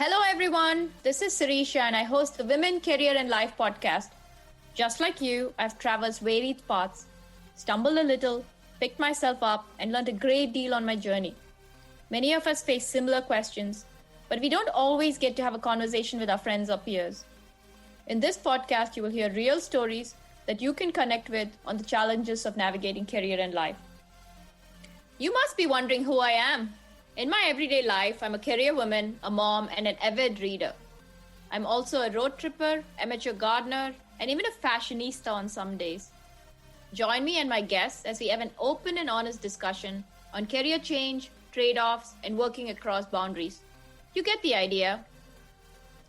Hello, everyone. This is Sirisha, and I host the Women, Career, and Life podcast. Just like you, I've traversed varied paths, stumbled a little, picked myself up, and learned a great deal on my journey. Many of us face similar questions, but we don't always get to have a conversation with our friends or peers. In this podcast, you will hear real stories that you can connect with on the challenges of navigating career and life. You must be wondering who I am. In my everyday life, I'm a career woman, a mom, and an avid reader. I'm also a road tripper, amateur gardener, and even a fashionista on some days. Join me and my guests as we have an open and honest discussion on career change, trade-offs, and working across boundaries. You get the idea.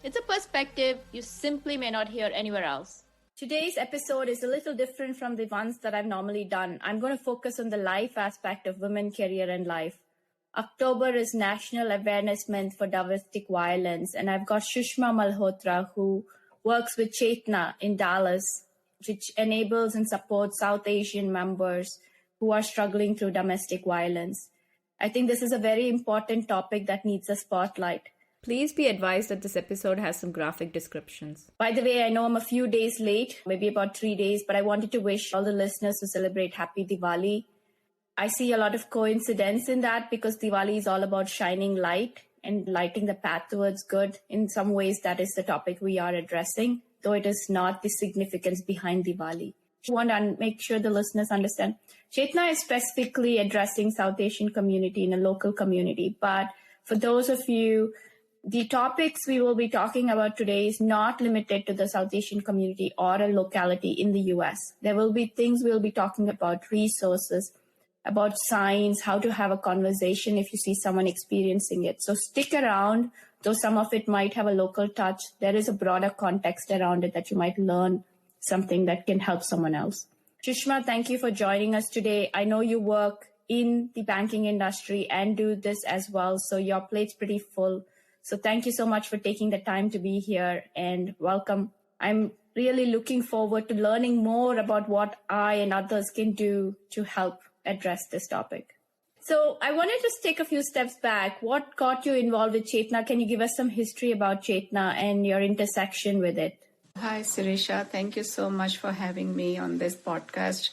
It's a perspective you simply may not hear anywhere else. Today's episode is a little different from the ones that I've normally done. I'm going to focus on the life aspect of women, career, and life. October is National Awareness Month for Domestic Violence, and I've got Sushma Malhotra, who works with Chetna in Dallas, which enables and supports South Asian members who are struggling through domestic violence. I think this is a very important topic that needs a spotlight. Please be advised that this episode has some graphic descriptions. By the way, I know I'm a few days late, maybe about 3 days, but I wanted to wish all the listeners who celebrate Happy Diwali. I see a lot of coincidence in that because Diwali is all about shining light and lighting the path towards good. In some ways, that is the topic we are addressing, though it is not the significance behind Diwali. I want to make sure the listeners understand. Chetna is specifically addressing South Asian community in a local community. But for those of you, the topics we will be talking about today is not limited to the South Asian community or a locality in the US. There will be things we'll be talking about, resources, about signs, how to have a conversation if you see someone experiencing it. So stick around, though some of it might have a local touch. There is a broader context around it that you might learn something that can help someone else. Sushma, thank you for joining us today. I know you work in the banking industry and do this as well, so your plate's pretty full. So thank you so much for taking the time to be here and welcome. I'm really looking forward to learning more about what I and others can do to help address this topic. So I wanted to take a few steps back. What got you involved with Chetna? Can you give us some history about Chetna and your intersection with it? Hi, Sirisha. Thank you so much for having me on this podcast.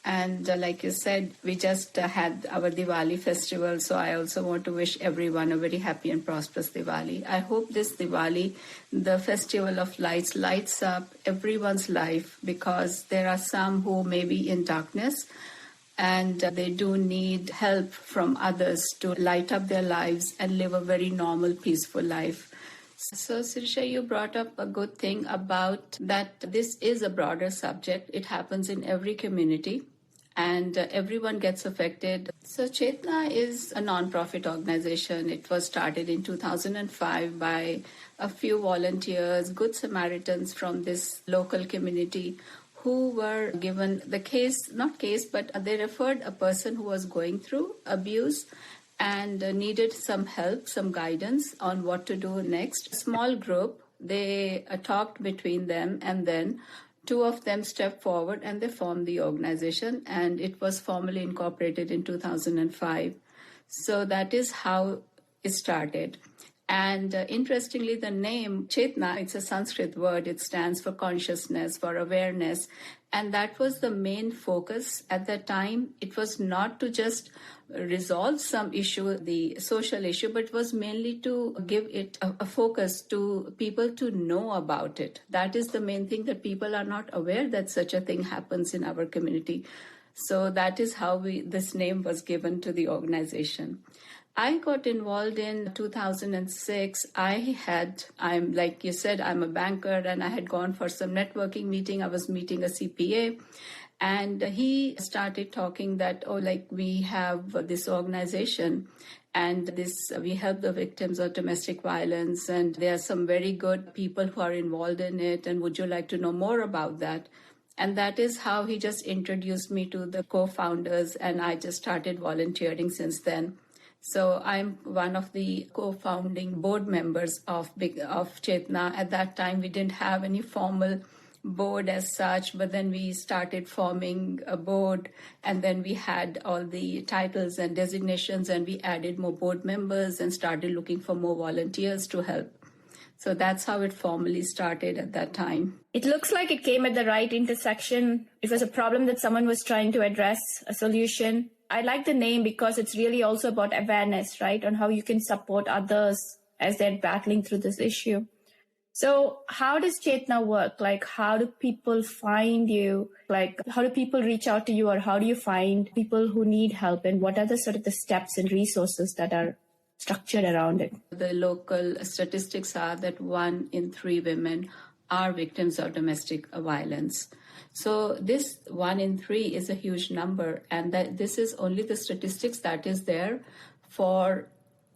And like you said, we just had our Diwali festival. So I also want to wish everyone a very happy and prosperous Diwali. I hope this Diwali, the festival of lights, lights up everyone's life because there are some who may be in darkness and they do need help from others to light up their lives and live a very normal, peaceful life. So, Sirisha, you brought up a good thing about that this is a broader subject. It happens in every community and everyone gets affected. So, Chetna is a non-profit organization. It was started in 2005 by a few volunteers, good Samaritans from this local community who were given the but they referred a person who was going through abuse and needed some help, some guidance on what to do next. A small group, they talked between them and then two of them stepped forward and they formed the organization and it was formally incorporated in 2005. So that is how it started. And interestingly, the name Chetna, it's a Sanskrit word. It stands for consciousness, for awareness. And that was the main focus at that time. It was not to just resolve some issue, the social issue, but it was mainly to give it a focus to people to know about it. That is the main thing, that people are not aware that such a thing happens in our community. So that is how this name was given to the organization. I got involved in 2006. I'm like you said, I'm a banker and I had gone for some networking meeting. I was meeting a CPA and he started talking that, we have this organization and we help the victims of domestic violence and there are some very good people who are involved in it. And would you like to know more about that? And that is how he just introduced me to the co-founders and I just started volunteering since then. So I'm one of the co-founding board members of Chetna. At that time, we didn't have any formal board as such, but then we started forming a board, and then we had all the titles and designations, and we added more board members and started looking for more volunteers to help. So that's how it formally started at that time. It looks like it came at the right intersection. It was a problem that someone was trying to address, a solution. I like the name because it's really also about awareness, right? On how you can support others as they're battling through this issue. So how does Chetna work? Like, how do people find you? Like, how do people reach out to you, or how do you find people who need help? And what are the sort of the steps and resources that are structured around it? The local statistics are that 1 in 3 women are victims of domestic violence. So this 1 in 3 is a huge number, and that this is only the statistics that is there for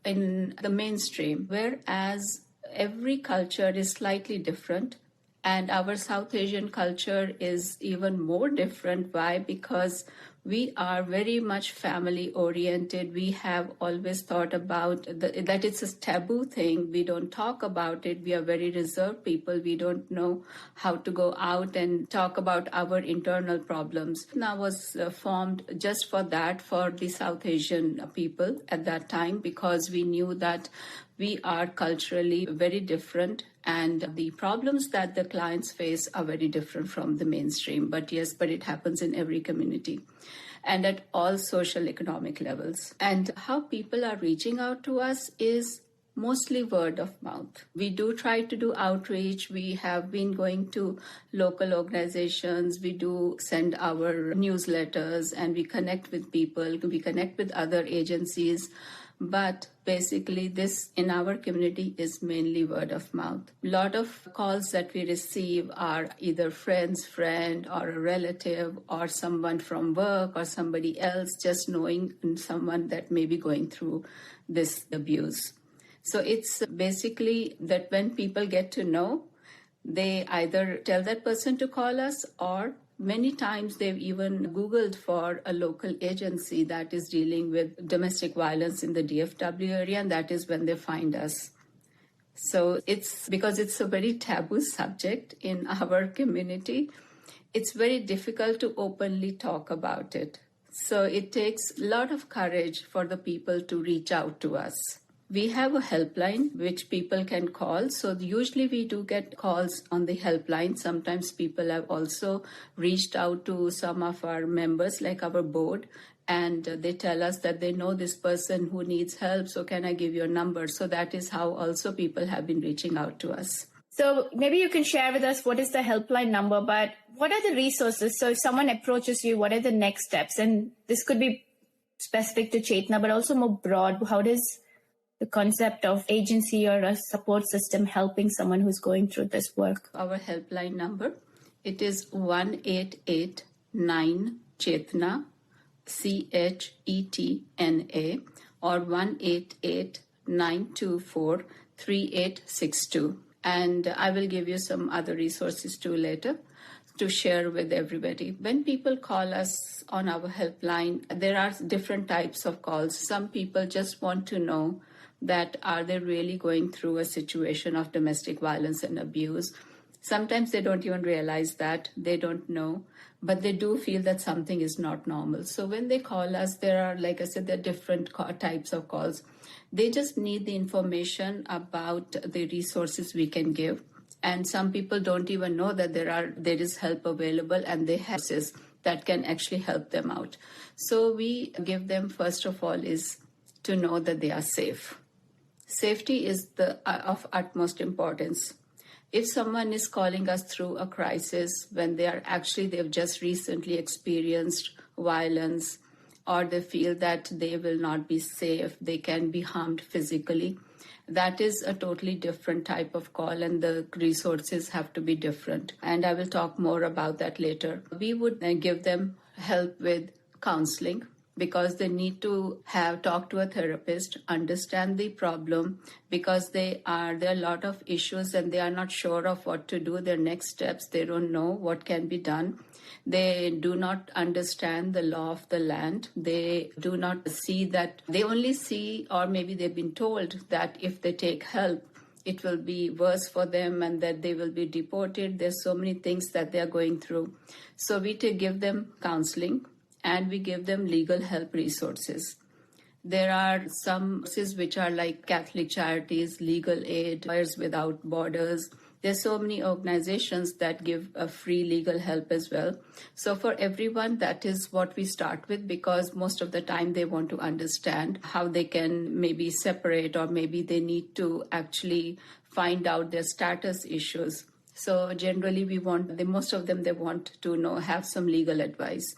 in the mainstream, whereas every culture is slightly different, and our South Asian culture is even more different. Why? Because we are very much family oriented. We have always thought about that it's a taboo thing. We don't talk about it. We are very reserved people. We don't know how to go out and talk about our internal problems. Now was formed just for that, for the South Asian people at that time, because we knew that we are culturally very different, and the problems that the clients face are very different from the mainstream. But yes, it happens in every community and at all social economic levels. And how people are reaching out to us is mostly word of mouth. We do try to do outreach. We have been going to local organizations. We do send our newsletters, and we connect with people. We connect with other agencies. But basically, this in our community is mainly word of mouth. A lot of calls that we receive are either friend or a relative or someone from work or somebody else, just knowing someone that may be going through this abuse. So it's basically that when people get to know, they either tell that person to call us, or many times they've even Googled for a local agency that is dealing with domestic violence in the DFW area, and that is when they find us. So it's because it's a very taboo subject in our community, it's very difficult to openly talk about it. So it takes a lot of courage for the people to reach out to us. We have a helpline which people can call. So usually we do get calls on the helpline. Sometimes people have also reached out to some of our members, like our board, and they tell us that they know this person who needs help. So can I give your number? So that is how also people have been reaching out to us. So maybe you can share with us what is the helpline number, but what are the resources? So if someone approaches you, what are the next steps? And this could be specific to Chetna, but also more broad. How does the concept of agency or a support system helping someone who's going through this work? Our helpline number, it is 1-889-CHETNA, CHETNA, or 1-88924-3862. And I will give you some other resources too later to share with everybody. When people call us on our helpline, there are different types of calls. Some people just want to know that are they really going through a situation of domestic violence and abuse. Sometimes they don't even realize that, they don't know, but they do feel that something is not normal. So when they call us, there are, like I said, there are different types of calls. They just need the information about the resources we can give. And some people don't even know that there is help available, and they have resources that can actually help them out. So we give them, first of all, is to know that they are safe. Safety is of utmost importance. If someone is calling us through a crisis when they've just recently experienced violence, or they feel that they will not be safe, they can be harmed physically, that is a totally different type of call, and the resources have to be different. And I will talk more about that later. We would give them help with counseling, because they need to talk to a therapist, understand the problem, because there are a lot of issues and they are not sure of what to do, their next steps, they don't know what can be done. They do not understand the law of the land. They do not see that, they only see, or maybe they've been told that if they take help, it will be worse for them and that they will be deported. There's so many things that they are going through. So we give them counseling and we give them legal help resources. There are some sources which are like Catholic Charities, Legal Aid, Lawyers Without Borders. There's so many organizations that give a free legal help as well. So for everyone, that is what we start with, because most of the time they want to understand how they can maybe separate, or maybe they need to actually find out their status issues. So generally most of them, they want to have some legal advice.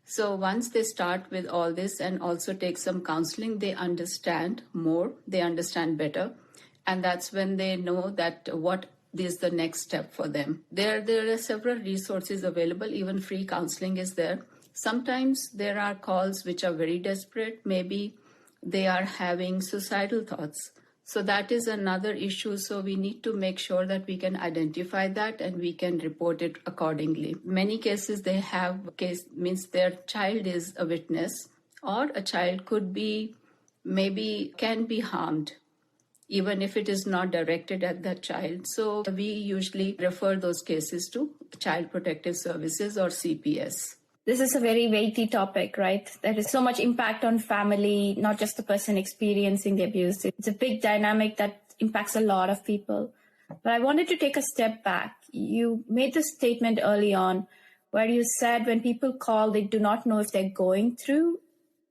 So once they start with all this and also take some counseling, they understand more, they understand better. And that's when they know that what is the next step for them. There are several resources available, even free counseling is there. Sometimes there are calls which are very desperate. Maybe they are having suicidal thoughts. So that is another issue. So we need to make sure that we can identify that and we can report it accordingly. Many cases means their child is a witness, or a child can be harmed, even if it is not directed at that child. So we usually refer those cases to Child Protective Services or CPS. This is a very weighty topic, right? There is so much impact on family, not just the person experiencing the abuse. It's a big dynamic that impacts a lot of people. But I wanted to take a step back. You made this statement early on where you said when people call, they do not know if they're going through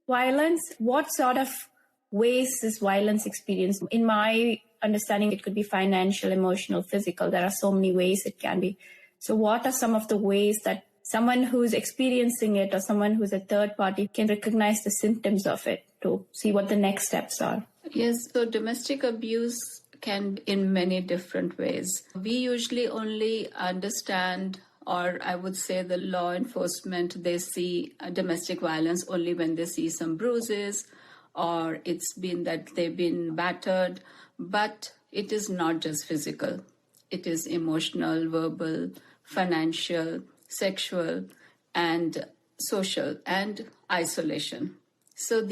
violence. What sort of ways is violence experienced? In my understanding, it could be financial, emotional, physical. There are so many ways it can be. So what are some of the ways that someone who's experiencing it or someone who's a third party can recognize the symptoms of it to see what the next steps are? Yes, so domestic abuse can be in many different ways. We usually only understand, or I would say the law enforcement, they see domestic violence only when they see some bruises, or it's been that they've been battered. But it is not just physical. It is emotional, verbal, financial, sexual, and social, and isolation. So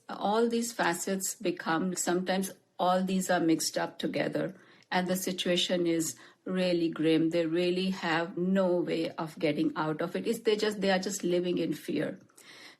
all these facets become, sometimes all these are mixed up together, and the situation is really grim. They really have no way of getting out of it. They are just living in fear.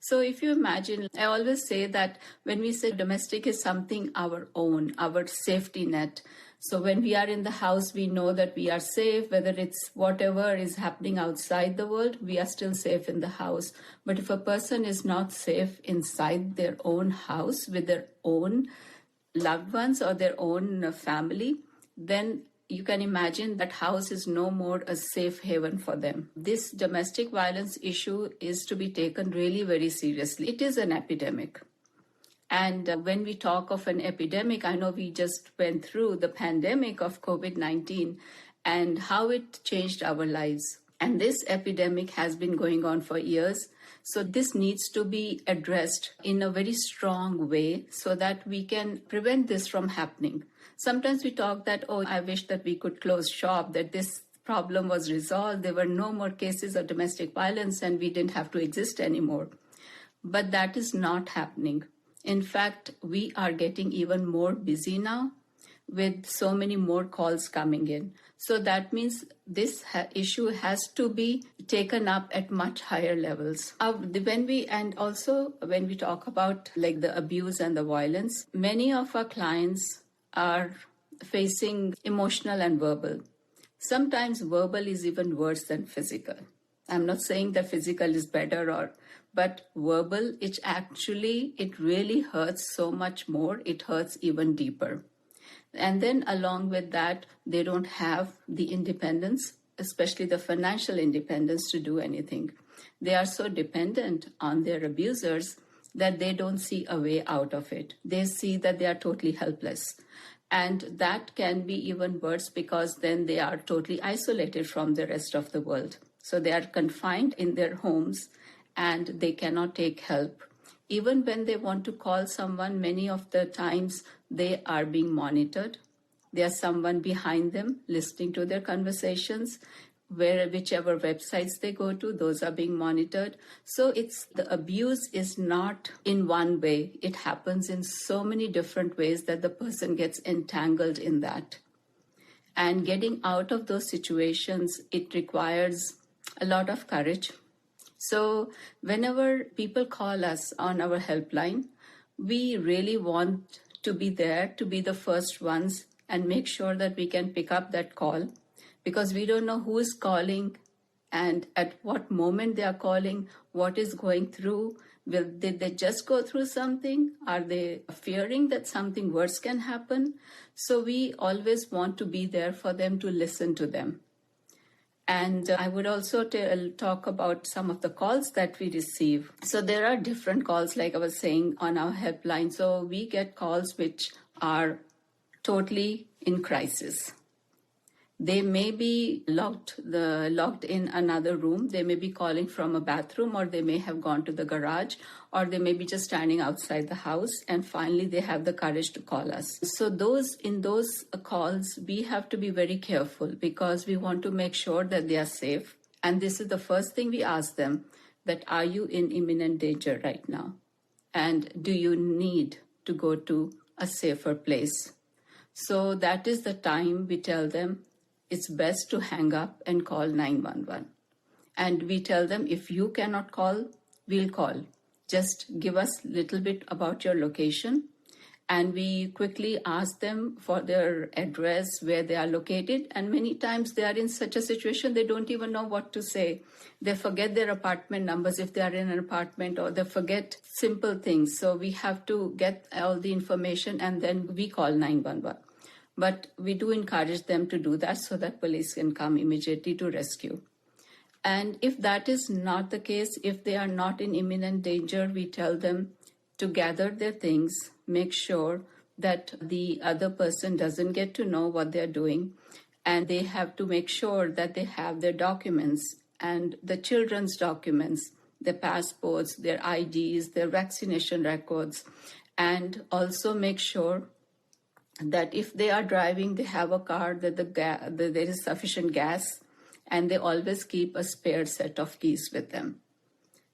So if you imagine, I always say that when we say domestic is something our own, our safety net. So when we are in the house, we know that we are safe, whether it's whatever is happening outside the world, we are still safe in the house. But if a person is not safe inside their own house with their own loved ones or their own family, then you can imagine that house is no more a safe haven for them. This domestic violence issue is to be taken really very seriously. It is an epidemic. And when we talk of an epidemic, I know we just went through the pandemic of COVID-19 and how it changed our lives. And this epidemic has been going on for years. So this needs to be addressed in a very strong way so that we can prevent this from happening. Sometimes we talk that, I wish that we could close shop, that this problem was resolved, there were no more cases of domestic violence and we didn't have to exist anymore. But that is not happening. In fact, we are getting even more busy now with so many more calls coming in. So that means this issue has to be taken up at much higher levels. When we talk about like the abuse and the violence, many of our clients are facing emotional and verbal. Sometimes verbal is even worse than physical. I'm not saying that physical is better, but verbal, it really hurts so much more. It hurts even deeper. And then along with that, they don't have the independence, especially the financial independence to do anything. They are so dependent on their abusers that they don't see a way out of it. They see that they are totally helpless. And that can be even worse because then they are totally isolated from the rest of the world. So they are confined in their homes and they cannot take help. Even when they want to call someone, many of the times they are being monitored. There's someone behind them listening to their conversations. Whichever websites they go to, those are being monitored. So the abuse is not in one way. It happens in so many different ways that the person gets entangled in that. And getting out of those situations, it requires a lot of courage. So whenever people call us on our helpline, we really want to be there, to be the first ones and make sure that we can pick up that call, because we don't know who is calling and at what moment they are calling, what is going through. Did they just go through something? Are they fearing that something worse can happen? So we always want to be there for them, to listen to them. And I would also talk about some of the calls that we receive. So there are different calls, like I was saying, on our helpline. So we get calls which are totally in crisis. They may be locked in another room. They may be calling from a bathroom, or they may have gone to the garage, or they may be just standing outside the house, and finally they have the courage to call us. So in those calls, we have to be very careful, because we want to make sure that they are safe. And this is the first thing we ask them, that are you in imminent danger right now? And do you need to go to a safer place? So that is the time we tell them it's best to hang up and call 911. And we tell them, if you cannot call, we'll call. Just give us a little bit about your location. And we quickly ask them for their address, where they are located. And many times they are in such a situation, they don't even know what to say. They forget their apartment numbers if they are in an apartment, or they forget simple things. So we have to get all the information, and then we call 911. But we do encourage them to do that, so that police can come immediately to rescue. And if that is not the case, if they are not in imminent danger, we tell them to gather their things, make sure that the other person doesn't get to know what they're doing, and they have to make sure that they have their documents and the children's documents, their passports, their IDs, their vaccination records, and also make sure that if they are driving, they have a car, that there is sufficient gas, and they always keep a spare set of keys with them.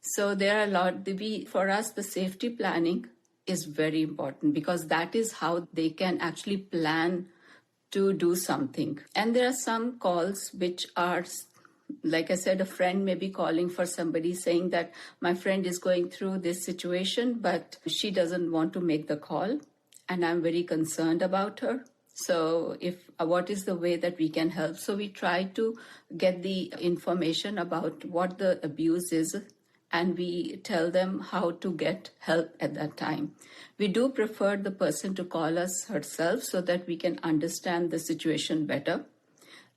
So there are a lot. For us, the safety planning is very important, because that is how they can actually plan to do something. And there are some calls which are, like I said, a friend may be calling for somebody, saying that my friend is going through this situation, but she doesn't want to make the call, and I'm very concerned about her. So what is the way that we can help? So we try to get the information about what the abuse is, and we tell them how to get help at that time. We do prefer the person to call us herself, so that we can understand the situation better.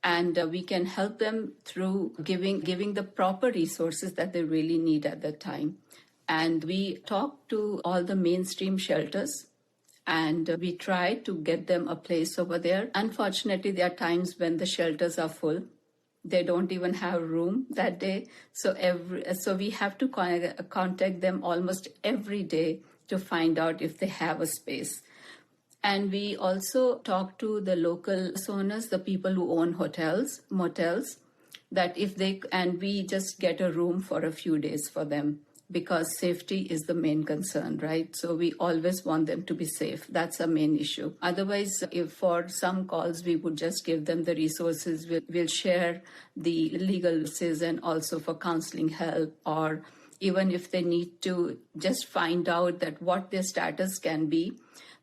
And we can help them through giving the proper resources that they really need at that time. And we talk to all the mainstream shelters, and we try to get them a place over there. Unfortunately, there are times when the shelters are full. They don't even have room that day. So we have to contact them almost every day to find out if they have a space. And we also talk to the local owners, the people who own hotels, motels, that and we just get a room for a few days for them, because safety is the main concern, right? So we always want them to be safe. That's a main issue. Otherwise, if for some calls, we would just give them the resources. We'll share the legal services, and also for counseling help, or even if they need to just find out that what their status can be.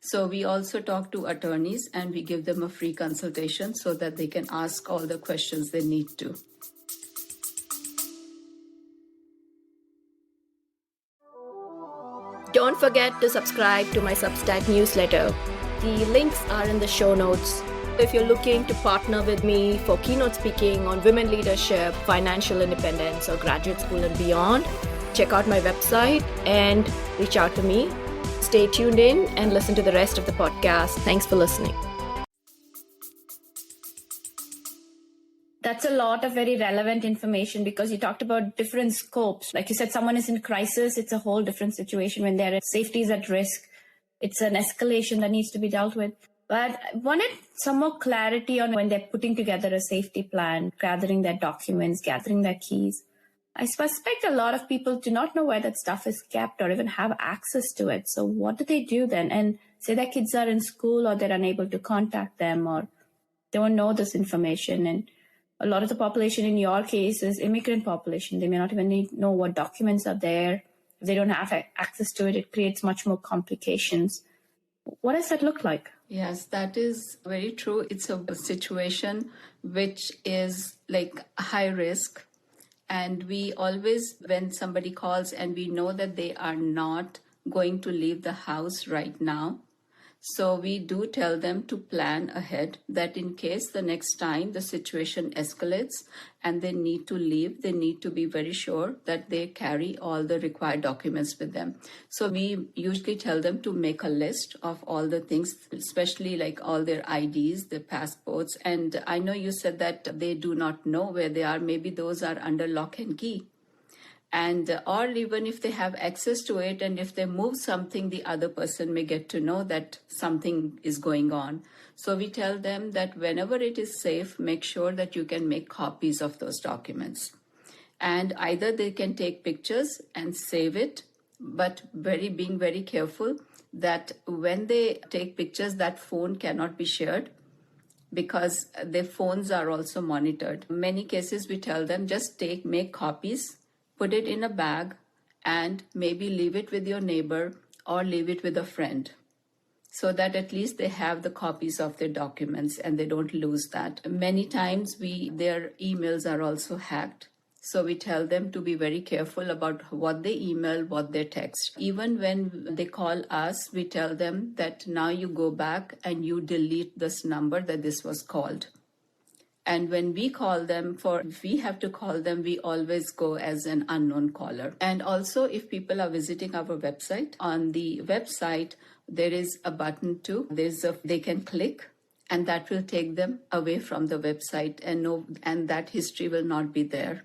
So we also talk to attorneys, and we give them a free consultation, so that they can ask all the questions they need to. Don't forget to subscribe to my Substack newsletter. The links are in the show notes. If you're looking to partner with me for keynote speaking on women leadership, financial independence, or graduate school and beyond, check out my website and reach out to me. Stay tuned in and listen to the rest of the podcast. Thanks for listening. That's a lot of very relevant information, because you talked about different scopes. Like you said, someone is in crisis. It's a whole different situation. When their safety is at risk, it's an escalation that needs to be dealt with. But I wanted some more clarity on when they're putting together a safety plan, gathering their documents, gathering their keys. I suspect a lot of people do not know where that stuff is kept, or even have access to it. So what do they do then? And say their kids are in school, or they're unable to contact them, or They won't know this information. And a lot of the population in your case is immigrant population. They may not even know what documents are there. If they don't have access to it, it creates much more complications. What does that look like? Yes, that is very true. It's a situation which is like high risk. And we always, when somebody calls and we know that they are not going to leave the house right now, so we do tell them to plan ahead, that in case the next time the situation escalates and they need to leave, they need to be very sure that they carry all the required documents with them. So we usually tell them to make a list of all the things, especially like all their IDs, their passports. And I know you said that they do not know where they are. Maybe those are under lock and key. And or even if they have access to it, and if they move something, the other person may get to know that something is going on. So we tell them that whenever it is safe, make sure that you can make copies of those documents. And either they can take pictures and save it, but being very careful that when they take pictures, that phone cannot be shared, because their phones are also monitored. In many cases, we tell them just make copies, put it in a bag, and maybe leave it with your neighbor or leave it with a friend, so that at least they have the copies of their documents and they don't lose that. Many times their emails are also hacked. So we tell them to be very careful about what they email, what they text. Even when they call us, we tell them that now you go back and you delete this number that this was called. And when we call them, if we have to call them, we always go as an unknown caller. And also, if people are visiting our website, on the website, there is a button they can click, and that will take them away from the website, and that history will not be there.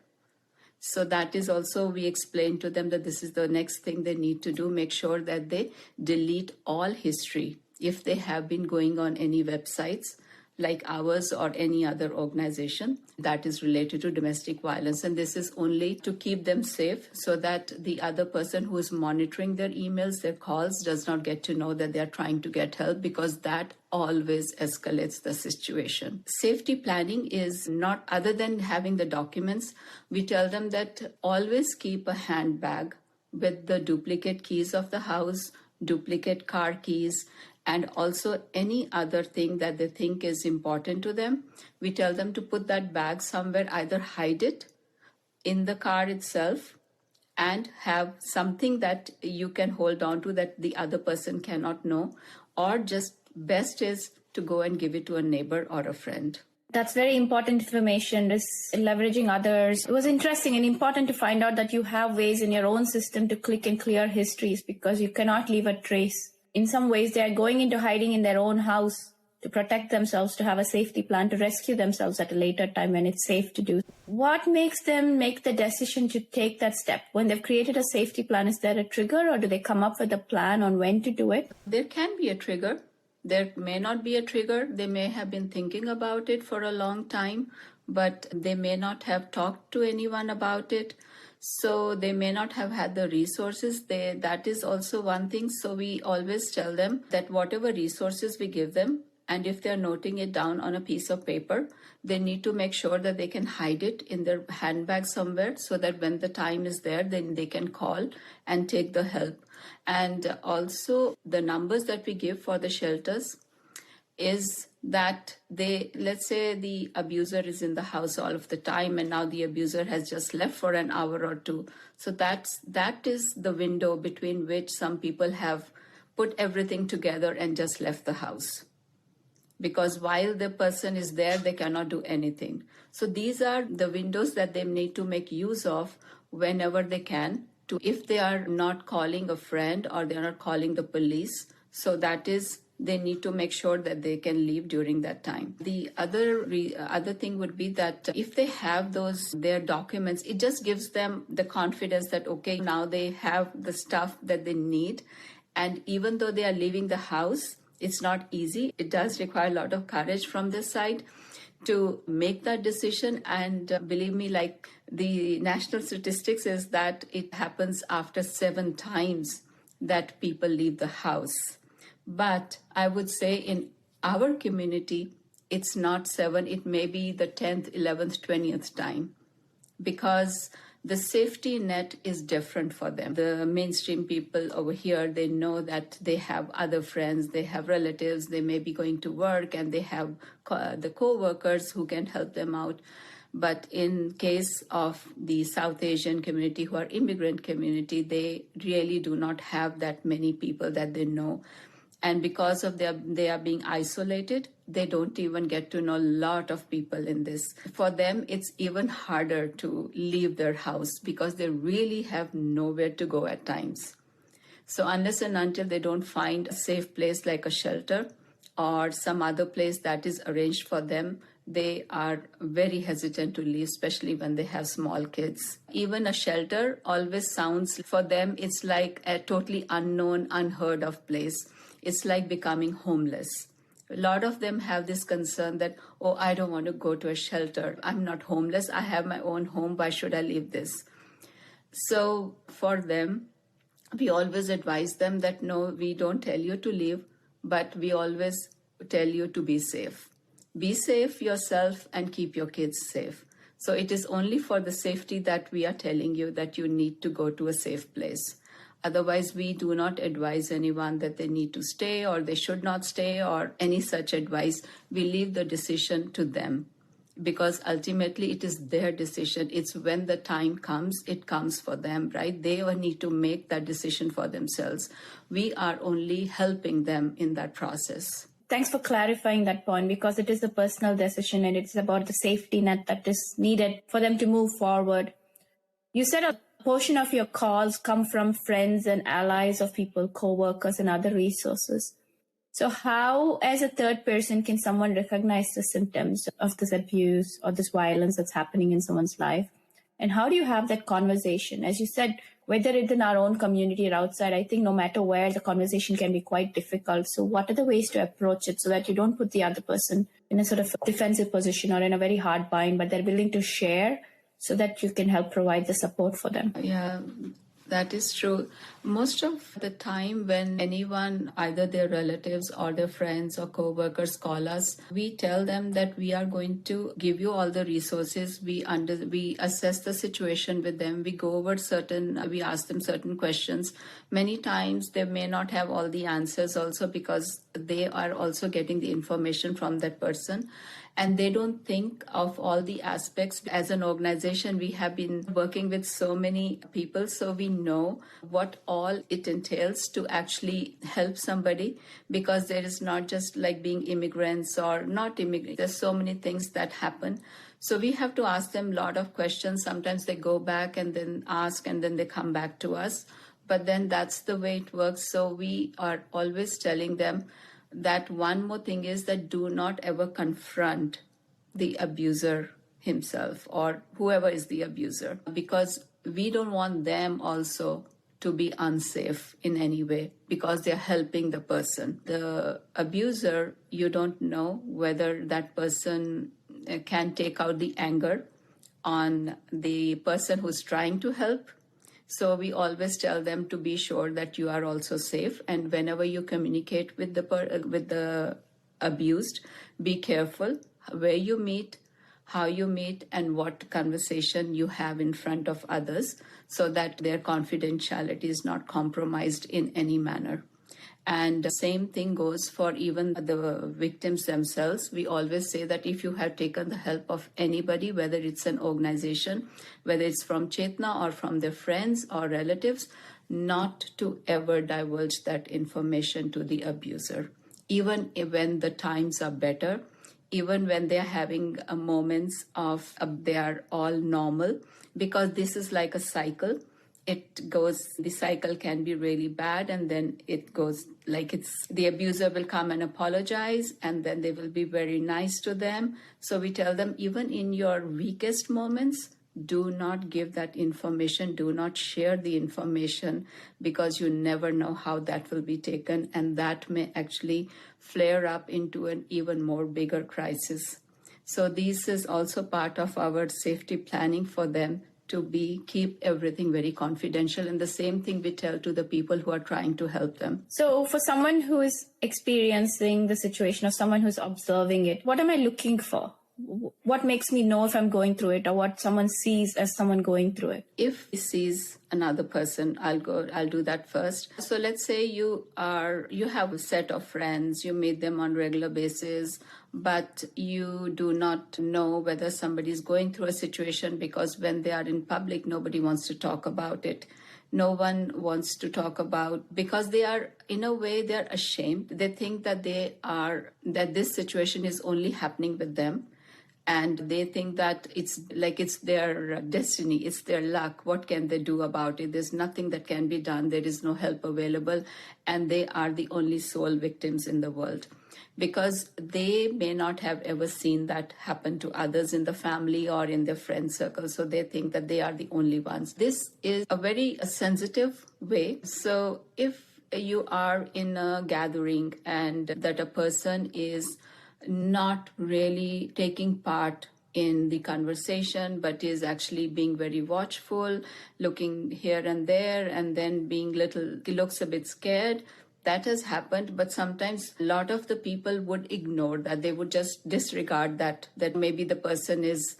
So that is also, we explain to them that this is the next thing they need to do. Make sure that they delete all history if they have been going on any websites like ours or any other organization that is related to domestic violence. And this is only to keep them safe, so that the other person who is monitoring their emails, their calls, does not get to know that they are trying to get help, because that always escalates the situation. Safety planning is not, other than having the documents, we tell them that always keep a handbag with the duplicate keys of the house, duplicate car keys, and also any other thing that they think is important to them. We tell them to put that bag somewhere, either hide it in the car itself and have something that you can hold on to that the other person cannot know, or just best is to go and give it to a neighbor or a friend. That's very important information, is leveraging others. It was interesting and important to find out that you have ways in your own system to click and clear histories, because you cannot leave a trace. In some ways, they are going into hiding in their own house to protect themselves, to have a safety plan, to rescue themselves at a later time when it's safe to do. What makes them make the decision to take that step? When they've created a safety plan, is there a trigger, or do they come up with a plan on when to do it? There can be a trigger. There may not be a trigger. They may have been thinking about it for a long time, but they may not have talked to anyone about it. So they may not have had the resources. That is also one thing. So we always tell them that whatever resources we give them, and if they're noting it down on a piece of paper, they need to make sure that they can hide it in their handbag somewhere, so that when the time is there, then they can call and take the help. And also the numbers that we give for the shelters is that let's say the abuser is in the house all of the time, and now the abuser has just left for an hour or two. So that is the window between which some people have put everything together and just left the house. Because while the person is there, they cannot do anything. So these are the windows that they need to make use of whenever they can, if they are not calling a friend or they are not calling the police. So that is, they need to make sure that they can leave during that time. The other thing would be that if they have their documents, it just gives them the confidence that, okay, now they have the stuff that they need. And even though they are leaving the house, it's not easy. It does require a lot of courage from this side to make that decision. And believe me, like the national statistics is that it happens after 7 times that people leave the house. But I would say in our community, it's not 7, it may be the 10th, 11th, 20th time, because the safety net is different for them. The mainstream people over here, they know that they have other friends, they have relatives, they may be going to work, and they have the co-workers who can help them out. But in case of the South Asian community, who are immigrant community, they really do not have that many people that they know. And because of they are being isolated, they don't even get to know a lot of people in this. For them, it's even harder to leave their house because they really have nowhere to go at times. So unless and until they don't find a safe place like a shelter or some other place that is arranged for them, they are very hesitant to leave, especially when they have small kids. Even a shelter always sounds, for them, it's like a totally unknown, unheard of place. It's like becoming homeless. A lot of them have this concern that, oh, I don't want to go to a shelter. I'm not homeless. I have my own home. Why should I leave this? So for them, we always advise them that, no, we don't tell you to leave, but we always tell you to be safe. Be safe yourself and keep your kids safe. So it is only for the safety that we are telling you that you need to go to a safe place. Otherwise, we do not advise anyone that they need to stay or they should not stay or any such advice. We leave the decision to them because ultimately it is their decision. It's when the time comes, it comes for them, right? They will need to make that decision for themselves. We are only helping them in that process. Thanks for clarifying that point, because it is a personal decision and it's about the safety net that is needed for them to move forward. You said a portion of your calls come from friends and allies of people, co-workers and other resources. So how, as a third person, can someone recognize the symptoms of this abuse or this violence that's happening in someone's life? And how do you have that conversation? As you said, whether it's in our own community or outside, I think no matter where, the conversation can be quite difficult. So what are the ways to approach it so that you don't put the other person in a sort of defensive position or in a very hard bind, but they're willing to share so that you can help provide the support for them? Yeah, that is true. Most of the time when anyone, either their relatives or their friends or co-workers call us, we tell them that we are going to give you all the resources. We assess the situation with them. We go over we ask them certain questions. Many times they may not have all the answers also because they are also getting the information from that person. And they don't think of all the aspects. As an organization, we have been working with so many people, so we know what all it entails to actually help somebody, because there is not just like being immigrants or not immigrants. There's so many things that happen. So we have to ask them a lot of questions. Sometimes they go back and then ask and then they come back to us. But then that's the way it works. So we are always telling them that one more thing is that do not ever confront the abuser himself or whoever is the abuser, because we don't want them also to be unsafe in any way because they're helping the person. The abuser, you don't know whether that person can take out the anger on the person who's trying to help. So we always tell them to be sure that you are also safe. And whenever you communicate with the abused, be careful where you meet, how you meet, and what conversation you have in front of others so that their confidentiality is not compromised in any manner. And the same thing goes for even the victims themselves. We always say that if you have taken the help of anybody, whether it's an organization, whether it's from Chetna or from their friends or relatives, not to ever divulge that information to the abuser. Even when the times are better, even when they're having moments of they are all normal, because this is like a cycle. The cycle can be really bad, and then it goes like the abuser will come and apologize, and then they will be very nice to them. So we tell them, even in your weakest moments, do not give that information, do not share the information, because you never know how that will be taken, and that may actually flare up into an even more bigger crisis. So this is also part of our safety planning for them, to keep everything very confidential. And the same thing we tell to the people who are trying to help them. So for someone who is experiencing the situation or someone who's observing it, what am I looking for? What makes me know if I'm going through it, or what someone sees as someone going through it? If he sees another person, I'll do that first. So let's say you have a set of friends, you meet them on regular basis, but you do not know whether somebody is going through a situation, because when they are in public, nobody wants to talk about it. No one wants to talk about, because they are, in a way, they're ashamed. They think that that this situation is only happening with them. And they think that it's their destiny, it's their luck. What can they do about it? There's nothing that can be done. There is no help available. And they are the only sole victims in the world, because they may not have ever seen that happen to others in the family or in their friend circle. So they think that they are the only ones. This is a very sensitive way. So if you are in a gathering and that a person is not really taking part in the conversation, but is actually being very watchful, looking here and there, and then looks a bit scared. That has happened, but sometimes a lot of the people would ignore that. They would just disregard that maybe the person is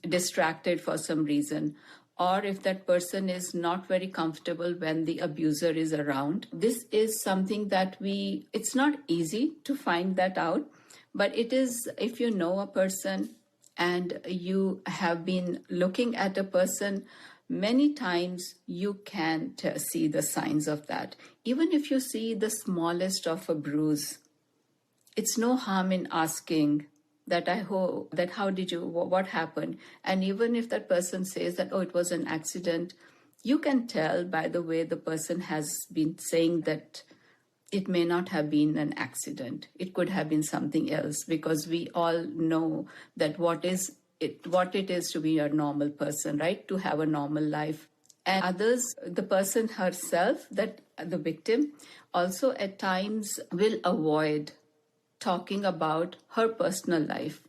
distracted for some reason, or if that person is not very comfortable when the abuser is around. This is something that it's not easy to find that out. But it is, if you know a person and you have been looking at a person, many times you can see the signs of that. Even if you see the smallest of a bruise, it's no harm in asking that what happened? And even if that person says that, oh, it was an accident, you can tell by the way the person has been saying that it may not have been an accident. It could have been something else, because we all know that what it is to be a normal person, right? To have a normal life. And others, the person herself, that the victim, also at times will avoid talking about her personal life.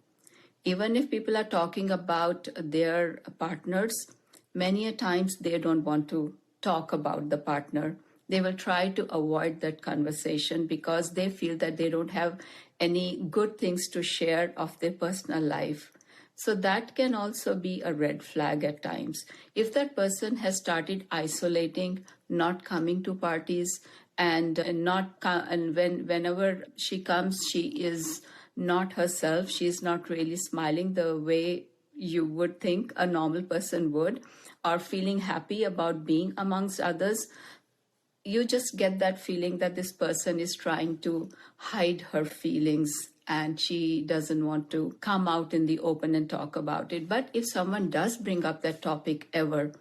Even if people are talking about their partners, many a times they don't want to talk about the partner. They will try to avoid that conversation because they feel that they don't have any good things to share of their personal life. So that can also be a red flag at times. If that person has started isolating, not coming to parties, and whenever she comes, she is not herself. She is not really smiling the way you would think a normal person would, or feeling happy about being amongst others. You just get that feeling that this person is trying to hide her feelings and she doesn't want to come out in the open and talk about it. But if someone does bring up that topic ever,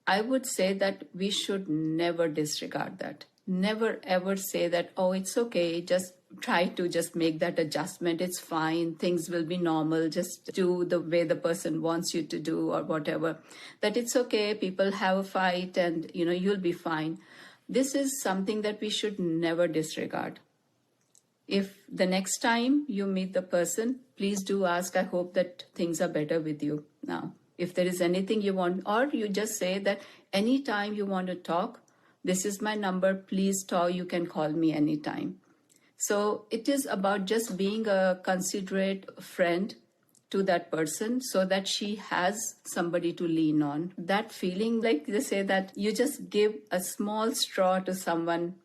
I would say that we should never disregard that. Never ever say that, oh, it's okay, just try to just make that adjustment. It's fine. Things will be normal. Just do the way the person wants you to do or whatever. That it's okay. People have a fight and, you'll be fine. This is something that we should never disregard. If the next time you meet the person, please do ask, I hope that things are better with you now. If there is anything you want, or you just say that anytime you want to talk, this is my number, please talk, you can call me anytime. So it is about just being a considerate friend to that person so that she has somebody to lean on. That feeling, like they say that you just give a small straw to someone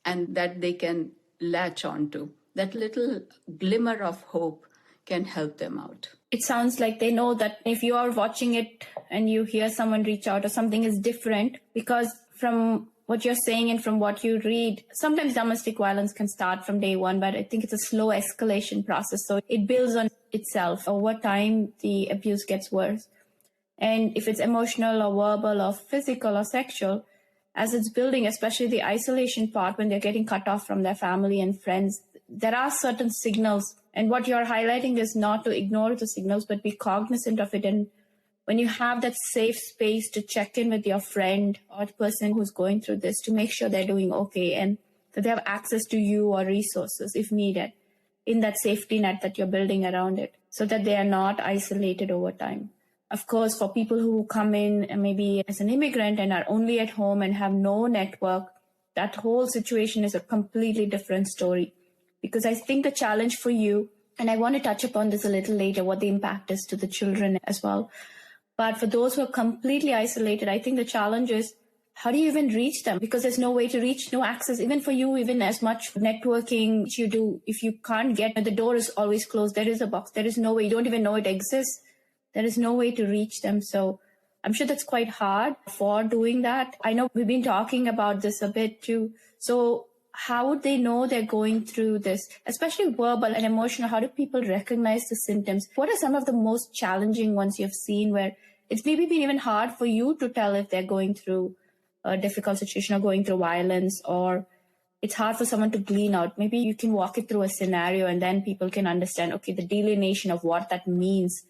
and that they can latch onto. That little glimmer of hope can help them out. It sounds like they know that if you are watching it and you hear someone reach out or something is different, because from what you're saying and from what you read, sometimes domestic violence can start from day one, but I think it's a slow escalation process. So it builds on itself. Over time, the abuse gets worse. And if it's emotional or verbal or physical or sexual, as it's building, especially the isolation part, when they're getting cut off from their family and friends, there are certain signals. And what you're highlighting is not to ignore the signals, but be cognizant of it. And when you have that safe space to check in with your friend or the person who's going through this, to make sure they're doing okay and that they have access to you or resources if needed in that safety net that you're building around it, so that they are not isolated over time. Of course, for people who come in maybe as an immigrant and are only at home and have no network, that whole situation is a completely different story. Because I think the challenge for you, and I want to touch upon this a little later, what the impact is to the children as well. But for those who are completely isolated, I think the challenge is, how do you even reach them? Because there's no way to reach, no access, even for you, even as much networking you do. If you can't get, the door is always closed. There is a box. There is no way. You don't even know it exists. There is no way to reach them. So I'm sure that's quite hard for doing that. I know we've been talking about this a bit too. So how would they know they're going through this, especially verbal and emotional? How do people recognize the symptoms? What are some of the most challenging ones you've seen where it's maybe been even hard for you to tell if they're going through a difficult situation or going through violence, or it's hard for someone to glean out? Maybe you can walk it through a scenario and then people can understand, okay, the delineation of what that means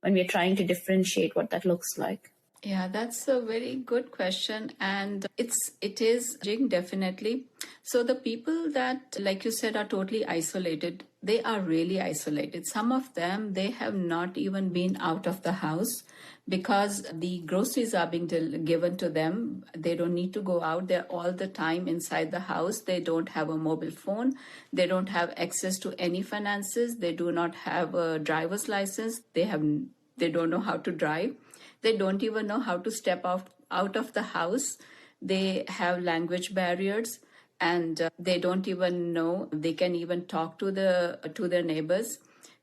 when we're trying to differentiate what that looks like. Yeah, that's a very good question, and it is definitely. So the people that, like you said, are totally isolated, they are really isolated. Some of them, they have not even been out of the house because the groceries are being given to them. They don't need to go out. They're all the time inside the house. They don't have a mobile phone. They don't have access to any finances. They do not have a driver's license. They don't know how to drive. They don't even know how to step out of the house. They have language barriers, and they don't even know they can even talk to their neighbors.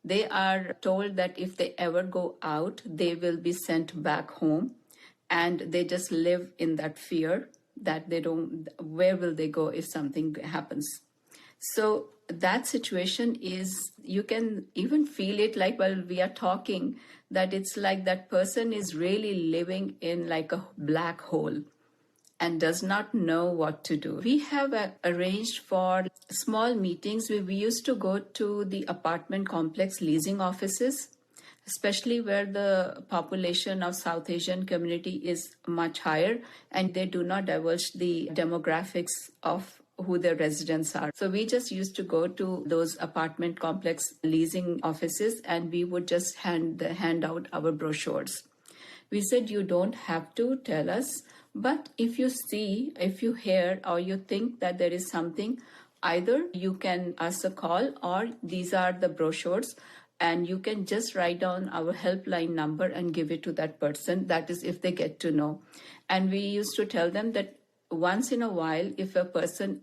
They are told that if they ever go out, they will be sent back home, and they just live in that fear that where will they go if something happens. So that situation is, you can even feel it like while we are talking, that it's like that person is really living in like a black hole and does not know what to do. We have arranged for small meetings. We used to go to the apartment complex leasing offices, especially where the population of South Asian community is much higher and they do not divulge the demographics of who their residents are. So we just used to go to those apartment complex leasing offices and we would just hand out our brochures. We said, you don't have to tell us, but if you see, if you hear, or you think that there is something, either you can ask a call or these are the brochures and you can just write down our helpline number and give it to that person. That is if they get to know. And we used to tell them that once in a while, if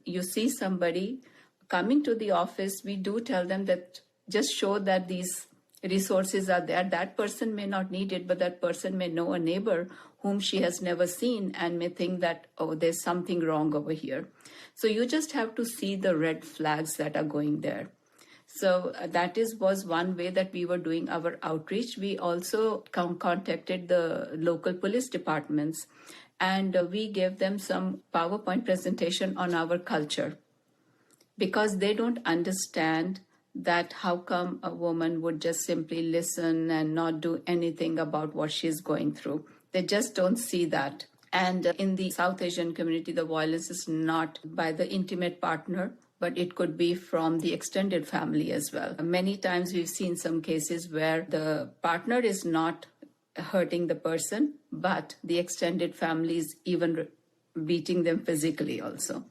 you see somebody coming to the office, we do tell them that just show that these resources are there. That person may not need it, but that person may know a neighbor whom she has never seen and may think that, oh, there's something wrong over here. So you just have to see the red flags that are going there. So that was one way that we were doing our outreach. We also contacted the local police departments and we gave them some PowerPoint presentation on our culture because they don't understand that how come a woman would just simply listen and not do anything about what she's going through. They just don't see that. And in the South Asian community, the violence is not by the intimate partner, but it could be from the extended family as well. Many times we've seen some cases where the partner is not hurting the person, but the extended family is even beating them physically also.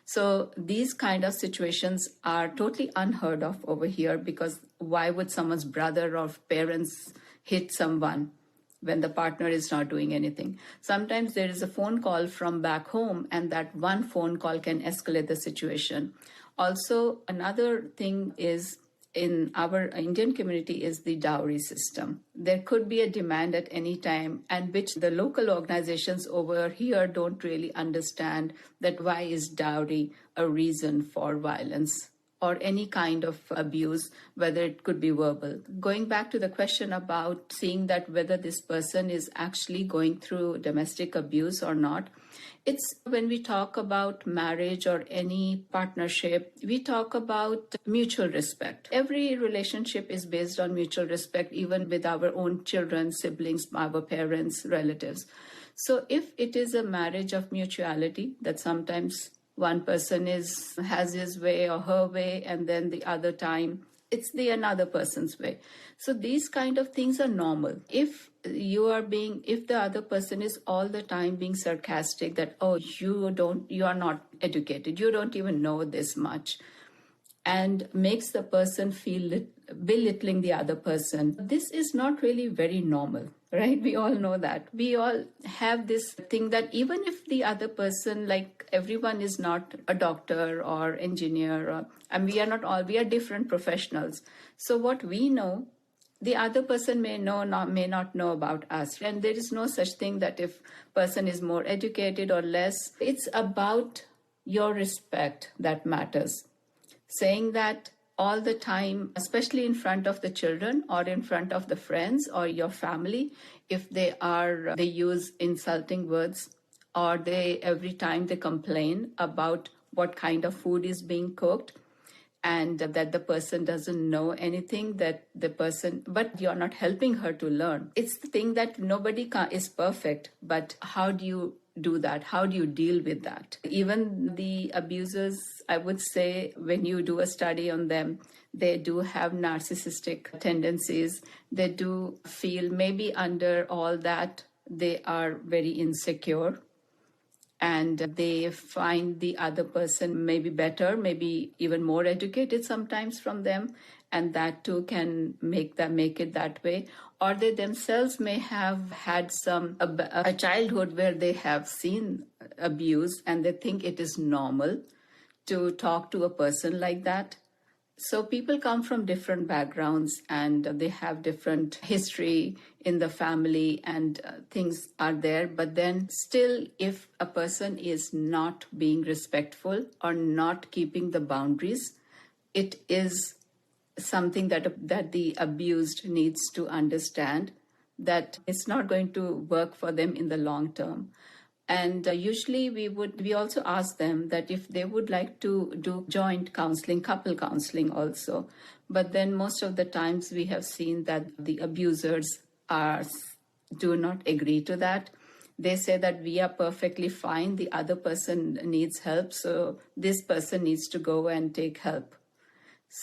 So these kind of situations are totally unheard of over here because why would someone's brother or parents hit someone when the partner is not doing anything? Sometimes there is a phone call from back home and that one phone call can escalate the situation. Also, another thing is in our Indian community is the dowry system. There could be a demand at any time and which the local organizations over here don't really understand that why is dowry a reason for violence or any kind of abuse, whether it could be verbal. Going back to the question about seeing that whether this person is actually going through domestic abuse or not, it's when we talk about marriage or any partnership, we talk about mutual respect. Every relationship is based on mutual respect, even with our own children, siblings, our parents, relatives. So if it is a marriage of mutuality, that sometimes one person has his way or her way, and then the other time it's the another person's way. So these kind of things are normal. If the other person is all the time being sarcastic that, oh, you are not educated, you don't even know this much, and makes the person feel belittling the other person, this is not really very normal, right? We all know that. We all have this thing that even if the other person, like everyone is not a doctor or engineer, and we are different professionals. So what we know, the other person may not know about us. And there is no such thing that if person is more educated or less. It's about your respect that matters. Saying that all the time, especially in front of the children or in front of the friends or your family, if they use insulting words, or every time they complain about what kind of food is being cooked, and that the person doesn't know anything, but you're not helping her to learn. It's the thing that nobody is perfect, but how do you do that? How do you deal with that? Even the abusers, I would say, when you do a study on them, they do have narcissistic tendencies. They do feel maybe under all that they are very insecure, and they find the other person maybe better, maybe even more educated sometimes from them, and that too can make it that way. Or they themselves may have had a childhood where they have seen abuse, and they think it is normal to talk to a person like that. So people come from different backgrounds, and they have different history in the family, and things are there. But then still, if a person is not being respectful or not keeping the boundaries, it is something that the abused needs to understand, that it's not going to work for them in the long term. And usually we also ask them that if they would like to do joint counseling, couple counseling also. But then most of the times we have seen that the abusers do not agree to that. They say that we are perfectly fine, the other person needs help, so this person needs to go and take help.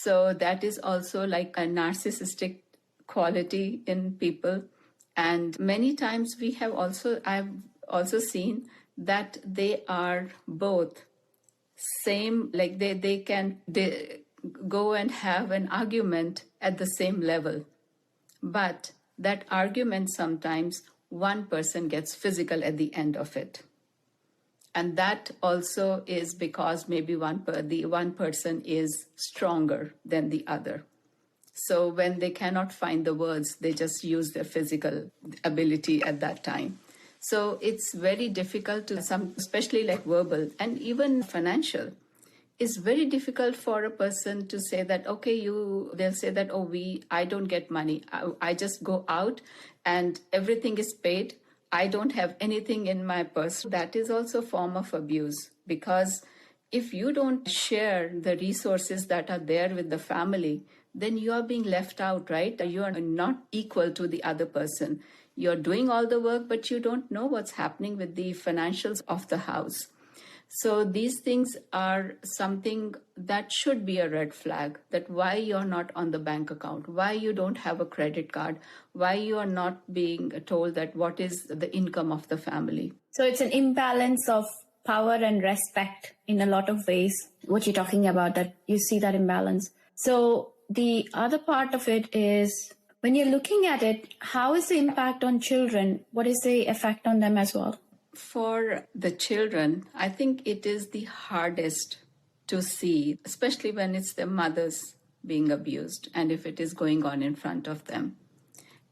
So that is also like a narcissistic quality in people. And many times I've also seen that they are both same, like they go and have an argument at the same level. But that argument, sometimes one person gets physical at the end of it. And that also is because maybe the one person is stronger than the other. So when they cannot find the words, they just use their physical ability at that time. So it's very difficult especially like verbal and even financial. It's very difficult for a person to say that, okay, they'll say that, I don't get money. I just go out and everything is paid. I don't have anything in my purse. That is also a form of abuse, because if you don't share the resources that are there with the family, then you are being left out, right? You are not equal to the other person. You're doing all the work, but you don't know what's happening with the financials of the house. So these things are something that should be a red flag, that why you're not on the bank account, why you don't have a credit card, why you are not being told that what is the income of the family. So it's an imbalance of power and respect in a lot of ways, what you're talking about, that you see that imbalance. So the other part of it is, when you're looking at it, how is the impact on children? What is the effect on them as well? For the children, I think it is the hardest to see, especially when it's their mothers being abused and if it is going on in front of them.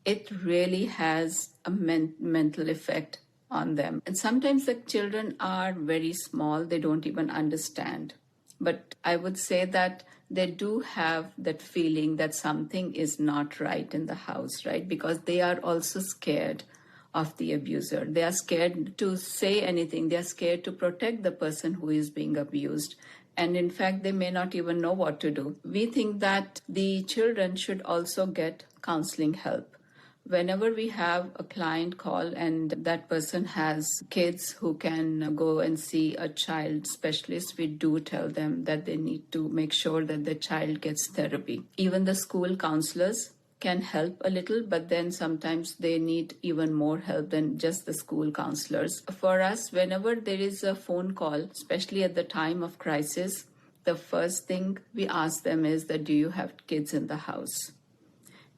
It really has a mental effect on them. And sometimes the children are very small, they don't even understand. But I would say that they do have that feeling that something is not right in the house, right? Because they are also scared of the abuser. They are scared to say anything. They are scared to protect the person who is being abused. And in fact, they may not even know what to do. We think that the children should also get counseling help. Whenever we have a client call and that person has kids who can go and see a child specialist, we do tell them that they need to make sure that the child gets therapy. Even the school counselors can help a little, but then sometimes they need even more help than just the school counselors. For us, whenever there is a phone call, especially at the time of crisis, the first thing we ask them is that, do you have kids in the house?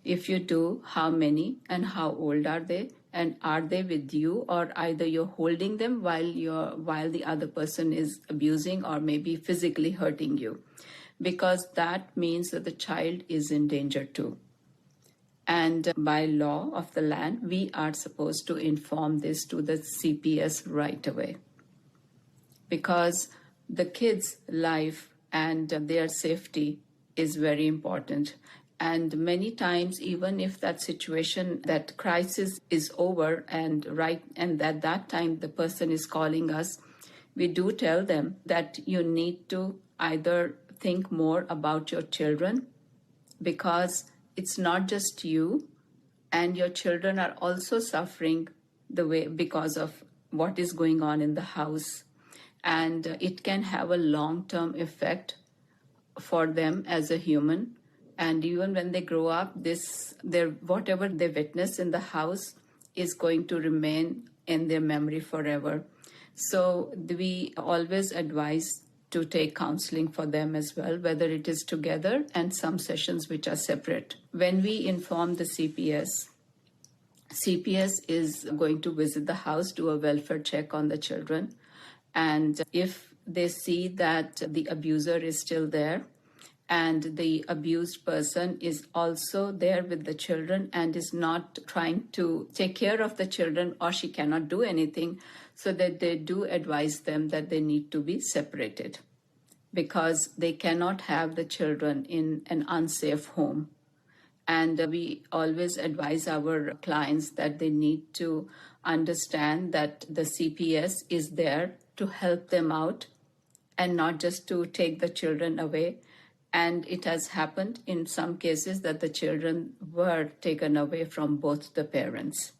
If you do, how many and how old are they? And are they with you, or either you're holding them while the other person is abusing or maybe physically hurting you? Because that means that the child is in danger too. And by law of the land, we are supposed to inform this to the CPS right away. Because the kids' life and their safety is very important. And many times, even if that situation, that crisis is over and at that time the person is calling us, we do tell them that you need to either think more about your children, because it's not just you, and your children are also suffering because of what is going on in the house. And it can have a long-term effect for them as a human. And even when they grow up, whatever they witness in the house is going to remain in their memory forever. So we always advise to take counseling for them as well, whether it is together and some sessions which are separate. When we inform the CPS is going to visit the house, do a welfare check on the children. And if they see that the abuser is still there, and the abused person is also there with the children and is not trying to take care of the children, or she cannot do anything, so that they do advise them that they need to be separated, because they cannot have the children in an unsafe home. And we always advise our clients that they need to understand that the CPS is there to help them out and not just to take the children away. And it has happened in some cases that the children were taken away from both the parents.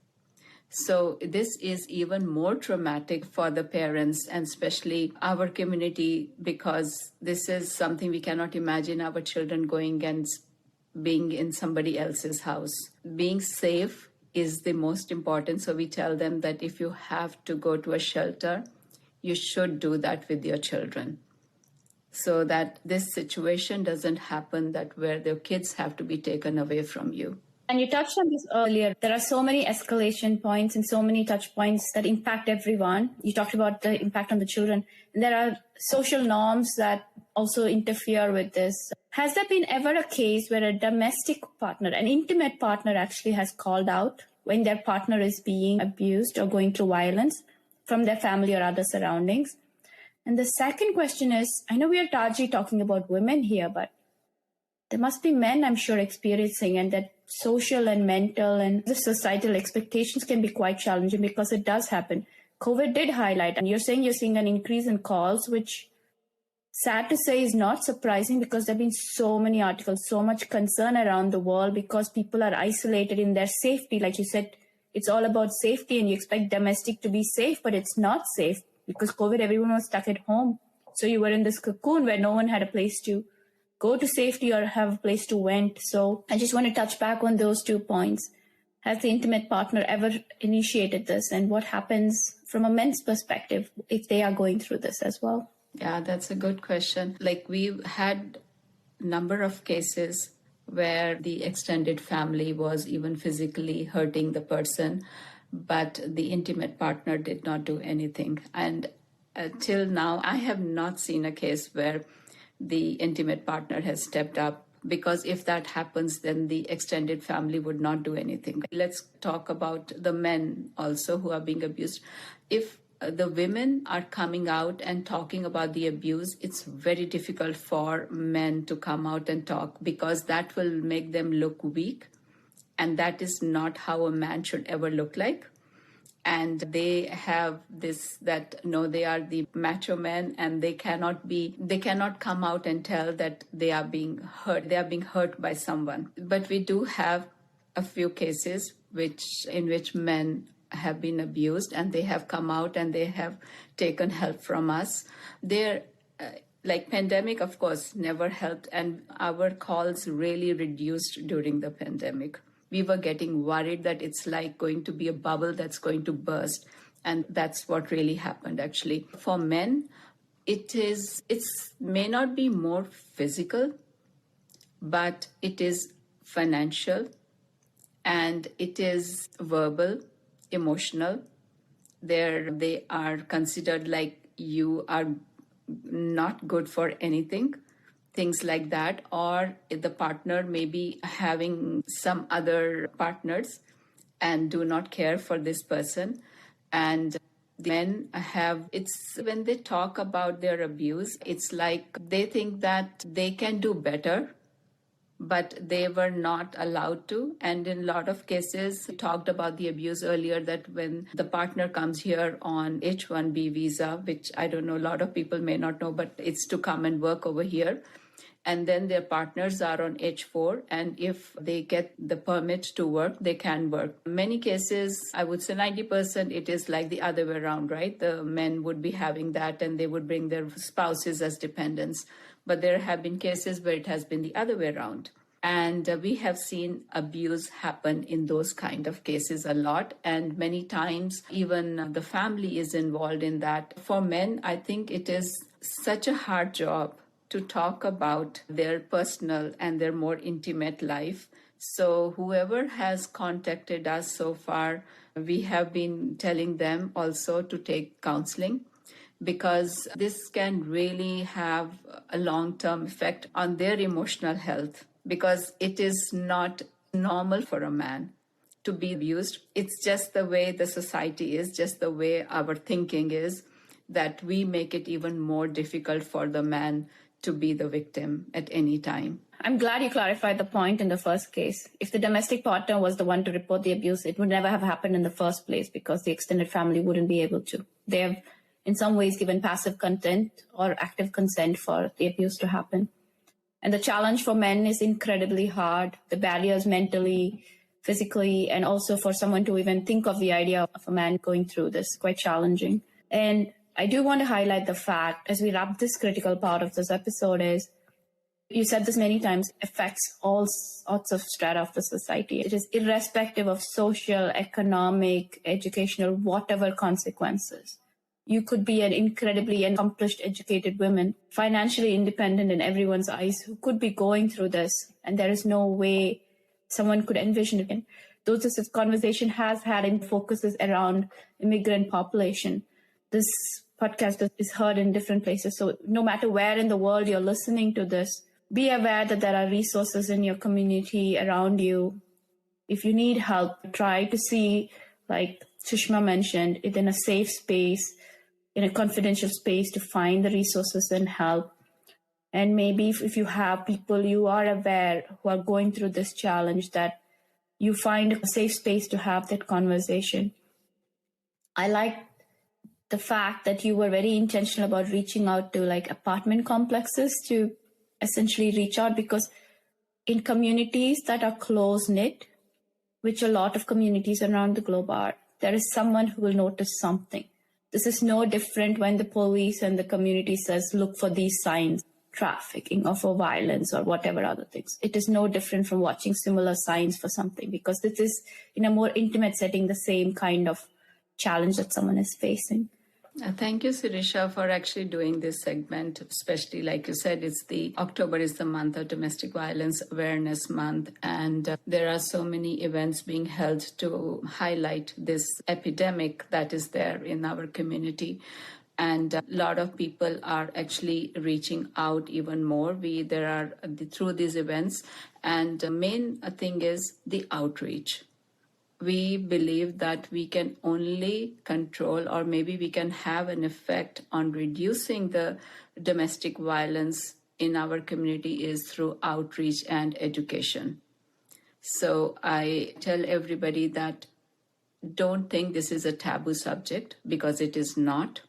So this is even more traumatic for the parents, and especially our community, because this is something we cannot imagine our children going and being in somebody else's house. Being safe is the most important. So we tell them that if you have to go to a shelter, you should do that with your children, so that this situation doesn't happen, that where their kids have to be taken away from you. And you touched on this earlier. There are so many escalation points and so many touch points that impact everyone. You talked about the impact on the children. And there are social norms that also interfere with this. Has there been ever a case where a domestic partner, an intimate partner, actually has called out when their partner is being abused or going through violence from their family or other surroundings? And the second question is, I know we are largely talking about women here, but there must be men, I'm sure, experiencing, and that social and mental and the societal expectations can be quite challenging, because it does happen. COVID did highlight, and you're saying you're seeing an increase in calls, which, sad to say, is not surprising, because there have been so many articles, so much concern around the world, because people are isolated in their safety. Like you said, it's all about safety, and you expect domestic to be safe, but it's not safe, because COVID, everyone was stuck at home. So you were in this cocoon where no one had a place to go to safety or have a place to vent. So I just want to touch back on those 2 points. Has the intimate partner ever initiated this? And what happens from a men's perspective if they are going through this as well? Yeah, that's a good question. Like, we've had a number of cases where the extended family was even physically hurting the person, but the intimate partner did not do anything. And till now, I have not seen a case where the intimate partner has stepped up, because if that happens, then the extended family would not do anything. Let's talk about the men also who are being abused. If the women are coming out and talking about the abuse, it's very difficult for men to come out and talk, because that will make them look weak. And that is not how a man should ever look like. And they have this, that no, they are the macho men, and they cannot come out and tell that they are being hurt by someone. But we do have a few cases in which men have been abused, and they have come out and they have taken help from us. They're like pandemic, of course, never helped, and our calls really reduced during the pandemic. We were getting worried that it's like going to be a bubble that's going to burst, and that's what really happened actually. For men, it's may not be more physical, but it is financial, and it is verbal, emotional. They are considered like you are not good for anything, things like that. Or if the partner may be having some other partners and do not care for this person. And men have, it's when they talk about their abuse, it's like they think that they can do better, but they were not allowed to. And in a lot of cases, we talked about the abuse earlier, that when the partner comes here on H-1B visa, which I don't know, a lot of people may not know, but it's to come and work over here. And then their partners are on H-4, and if they get the permit to work, they can work. In many cases, I would say 90%, it is like the other way around, right? The men would be having that and they would bring their spouses as dependents. But there have been cases where it has been the other way around. And we have seen abuse happen in those kind of cases a lot. And many times, even the family is involved in that. For men, I think it is such a hard job to talk about their personal and their more intimate life. So whoever has contacted us so far, we have been telling them also to take counseling, because this can really have a long-term effect on their emotional health, because it is not normal for a man to be abused. It's just the way the society is, just the way our thinking is, that we make it even more difficult for the man to be the victim at any time. I'm glad you clarified the point in the first case. If the domestic partner was the one to report the abuse, it would never have happened in the first place, because the extended family wouldn't be able to. They have, in some ways, given passive consent or active consent for the abuse to happen. And the challenge for men is incredibly hard. The barriers mentally, physically, and also for someone to even think of the idea of a man going through this, quite challenging. And I do want to highlight the fact, as we wrap this critical part of this episode, is, you said this many times, affects all sorts of strata of the society. It is irrespective of social, economic, educational, whatever consequences. You could be an incredibly accomplished, educated woman, financially independent in everyone's eyes, who could be going through this, and there is no way someone could envision it. Though this conversation has had in focuses around immigrant population, this podcast is heard in different places. So no matter where in the world you're listening to this, be aware that there are resources in your community around you. If you need help, try to see, like Sushma mentioned, it in a safe space, in a confidential space, to find the resources and help. And maybe if you have people you are aware who are going through this challenge, that you find a safe space to have that conversation. I like the fact that you were very intentional about reaching out to like apartment complexes to essentially reach out, because in communities that are close-knit, which a lot of communities around the globe are, there is someone who will notice something. This is no different when the police and the community says, look for these signs, trafficking or for violence or whatever other things. It is no different from watching similar signs for something, because this is in a more intimate setting, the same kind of challenge that someone is facing. Thank you, Sirisha, for actually doing this segment, especially like you said, October is the month of Domestic Violence Awareness Month, and there are so many events being held to highlight this epidemic that is there in our community. And a lot of people are actually reaching out even more. Through these events, and the main thing is the outreach. We believe that we can only control, or maybe we can have an effect on reducing the domestic violence in our community, is through outreach and education. So I tell everybody that don't think this is a taboo subject, because it is not.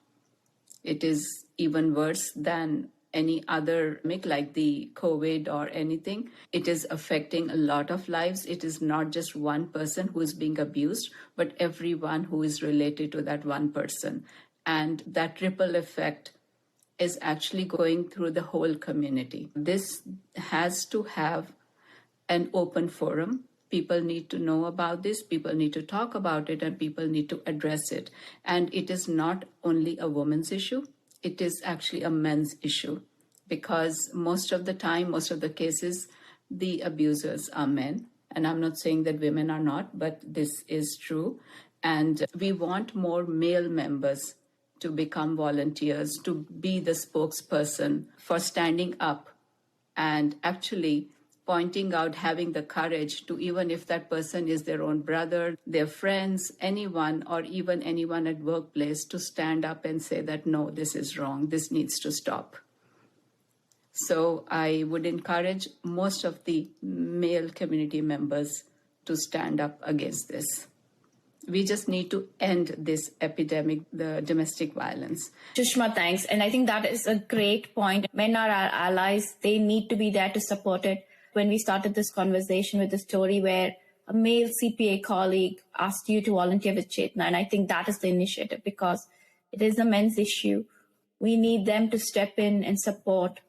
It is even worse than any other like the COVID or anything. It is affecting a lot of lives. It is not just one person who is being abused, but everyone who is related to that one person. And that ripple effect is actually going through the whole community. This has to have an open forum. People need to know about this, people need to talk about it, and people need to address it. And it is not only a woman's issue, it is actually a men's issue, because most of the time, most of the cases, the abusers are men. And I'm not saying that women are not, but this is true. And we want more male members to become volunteers, to be the spokesperson for standing up and actually pointing out, having the courage to, even if that person is their own brother, their friends, anyone, or even anyone at workplace, to stand up and say that, no, this is wrong, this needs to stop. So I would encourage most of the male community members to stand up against this. We just need to end this epidemic, the domestic violence. Sushma, thanks. And I think that is a great point. Men are our allies. They need to be there to support it. When we started this conversation with a story where a male CPA colleague asked you to volunteer with Chetna, and I think that is the initiative, because it is a men's issue. We need them to step in and support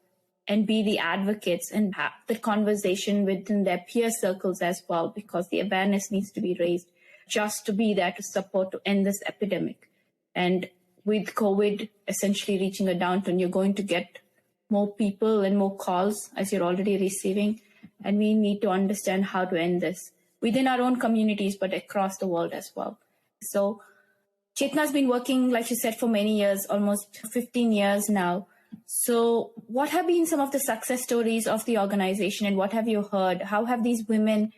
and be the advocates and have the conversation within their peer circles as well, because the awareness needs to be raised, just to be there to support to end this epidemic. And with COVID essentially reaching a downturn, you're going to get more people and more calls, as you're already receiving. And we need to understand how to end this within our own communities, but across the world as well. So Chetna's been working, like you said, for many years, almost 15 years now. So what have been some of the success stories of the organization, and what have you heard? How have these women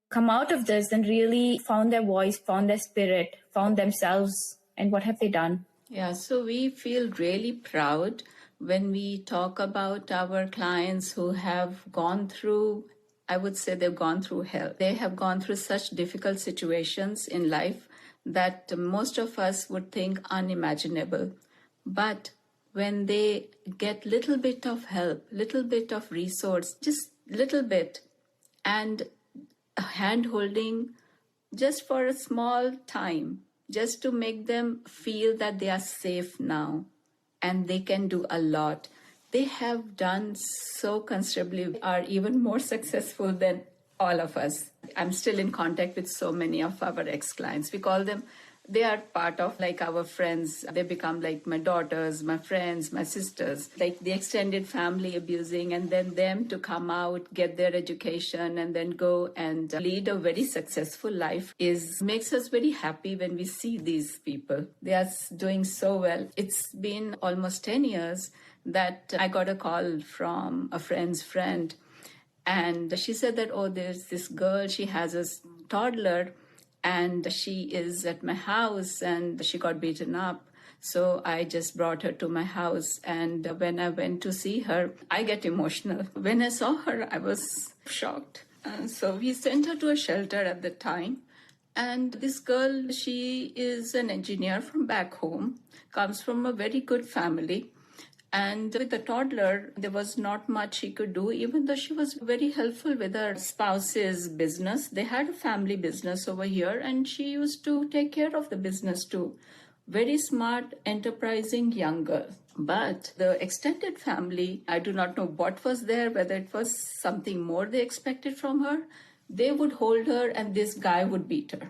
come out of this and really found their voice, found their spirit, found themselves, and what have they done? Yeah, so we feel really proud when we talk about our clients who have gone through, I would say they've gone through hell. They have gone through such difficult situations in life that most of us would think unimaginable. But when they get little bit of help, little bit of resource, just little bit, and hand holding just for a small time, just to make them feel that they are safe now and they can do a lot. They have done so considerably, are even more successful than all of us. I'm still in contact with so many of our ex-clients. We call them, they are part of like our friends. They become like my daughters, my friends, my sisters, like the extended family abusing, and then them to come out, get their education, and then go and lead a very successful life makes us very happy when we see these people. They are doing so well. It's been almost 10 years that I got a call from a friend's friend, and she said that, oh, there's this girl, she has a toddler, and she is at my house and she got beaten up. So I just brought her to my house. And when I went to see her, I get emotional. When I saw her, I was shocked. So we sent her to a shelter at the time. And this girl, she is an engineer from back home, comes from a very good family. And with the toddler, there was not much she could do, even though she was very helpful with her spouse's business. They had a family business over here, and she used to take care of the business too. Very smart, enterprising young girl. But the extended family, I do not know what was there, whether it was something more they expected from her. They would hold her and this guy would beat her,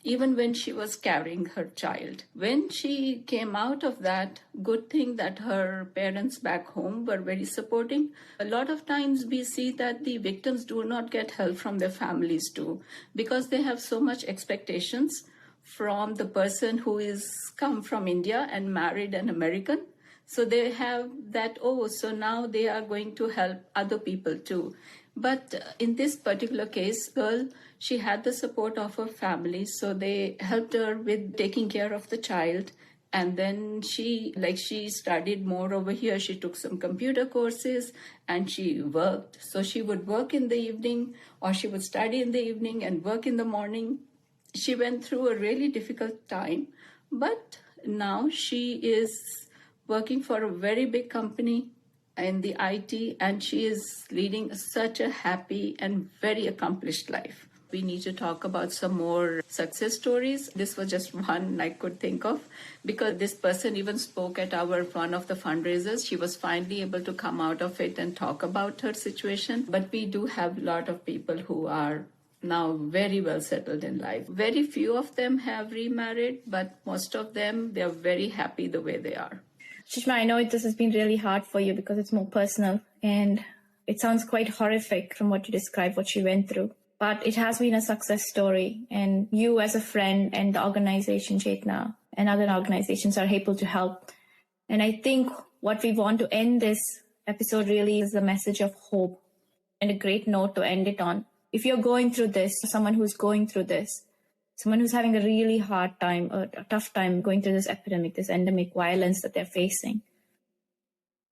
even when she was carrying her child. When she came out of that, good thing that her parents back home were very supporting. A lot of times we see that the victims do not get help from their families too, because they have so much expectations from the person who is come from India and married an American. So they have that, oh, so now they are going to help other people too. But in this particular case, girl, she had the support of her family, so they helped her with taking care of the child. And then she studied more over here. She took some computer courses and she worked. So she would work in the evening, or she would study in the evening and work in the morning. She went through a really difficult time, but now she is working for a very big company. in the IT, and she is leading such a happy and very accomplished life. We need to talk about some more success stories. This was just one I could think of, because this person even spoke at our one of the fundraisers. She was finally able to come out of it and talk about her situation. But we do have a lot of people who are now very well settled in life. Very few of them have remarried, but most of them, they are very happy the way they are. Sushma, I know this has been really hard for you because it's more personal, and it sounds quite horrific from what you described, what she went through. But it has been a success story, and you as a friend and the organization Chetna and other organizations are able to help. And I think what we want to end this episode really is a message of hope and a great note to end it on. If you're going through this, someone who's going through this, someone who's having a really hard time, a tough time going through this epidemic, this endemic violence that they're facing,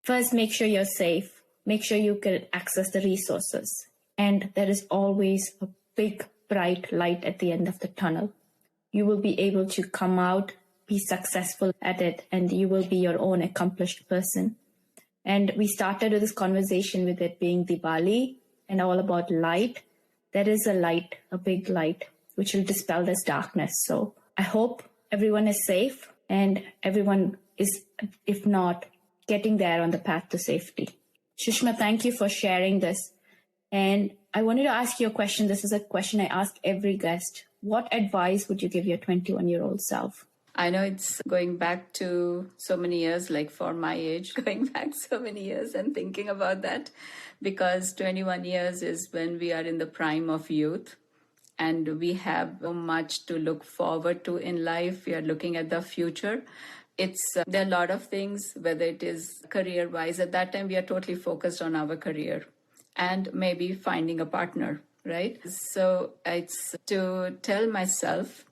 first, make sure you're safe. Make sure you can access the resources. And there is always a big, bright light at the end of the tunnel. You will be able to come out, be successful at it, and you will be your own accomplished person. And we started with this conversation with it being Diwali and all about light. There is a light, a big light, which will dispel this darkness. So I hope everyone is safe and everyone is, if not, getting there on the path to safety. Sushma, thank you for sharing this. And I wanted to ask you a question. This is a question I ask every guest. What advice would you give your 21-year-old self? I know it's going back to so many years, like for my age, going back so many years and thinking about that, because 21 years is when we are in the prime of youth and we have so much to look forward to in life. We are looking at the future. There are a lot of things, whether it is career-wise. At that time, we are totally focused on our career and maybe finding a partner, right? So it's to tell myself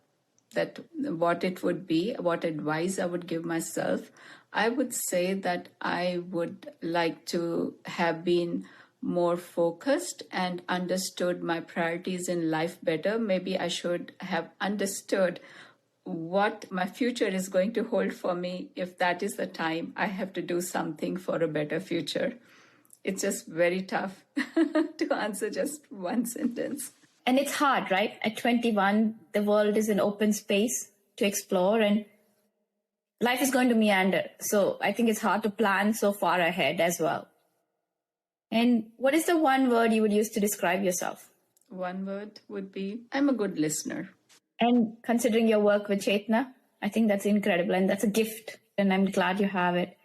that what it would be, what advice I would give myself. I would say that I would like to have been more focused and understood my priorities in life better. Maybe I should have understood what my future is going to hold for me. If that is the time I have to do something for a better future. It's just very tough to answer just one sentence. And it's hard, right? At 21, the world is an open space to explore and life is going to meander. So I think it's hard to plan so far ahead as well. And what is the one word you would use to describe yourself? One word would be, I'm a good listener. And considering your work with Chetna, I think that's incredible and that's a gift. And I'm glad you have it.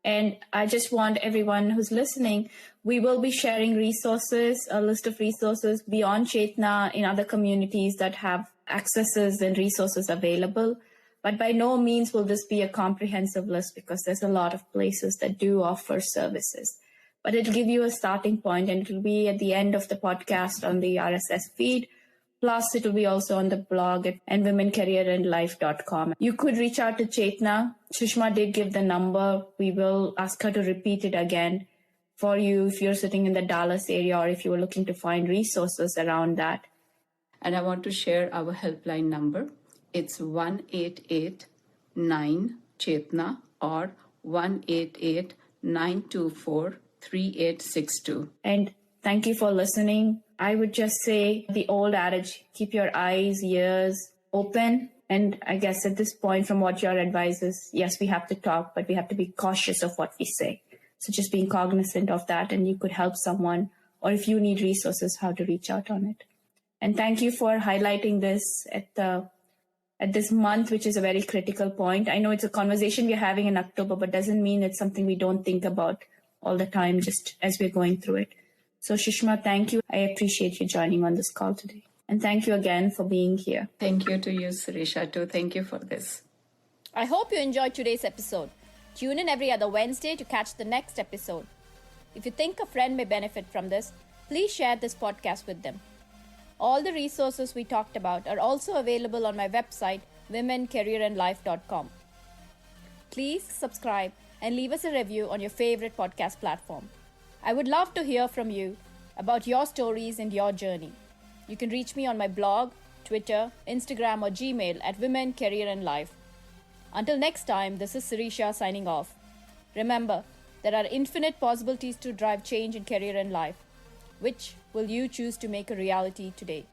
And I just want everyone who's listening, we will be sharing resources, a list of resources beyond Chetna in other communities that have accesses and resources available. But by no means will this be a comprehensive list because there's a lot of places that do offer services. But it'll give you a starting point and it'll be at the end of the podcast on the RSS feed. Plus, it will be also on the blog at womencareerandlife.com. You could reach out to Chetna. Sushma did give the number. We will ask her to repeat it again for you if you're sitting in the Dallas area or if you were looking to find resources around that. And I want to share our helpline number. It's 1-888-9-CHETNA or 1-888-924-3862. And thank you for listening. I would just say the old adage, keep your eyes, ears open. And I guess at this point, from what your advice is, yes, we have to talk, but we have to be cautious of what we say. So just being cognizant of that, and you could help someone, or if you need resources, how to reach out on it. And thank you for highlighting this at this month, which is a very critical point. I know it's a conversation we're having in October, but doesn't mean it's something we don't think about all the time, just as we're going through it. So Sushma, thank you. I appreciate you joining on this call today. And thank you again for being here. Thank you to you, Sirisha, too. Thank you for this. I hope you enjoyed today's episode. Tune in every other Wednesday to catch the next episode. If you think a friend may benefit from this, please share this podcast with them. All the resources we talked about are also available on my website, womencareerandlife.com. Please subscribe and leave us a review on your favorite podcast platform. I would love to hear from you about your stories and your journey. You can reach me on my blog, Twitter, Instagram, or Gmail at Women, Career and Life. Until next time, this is Sirisha signing off. Remember, There are infinite possibilities to drive change in career and life. Which will you choose to make a reality today?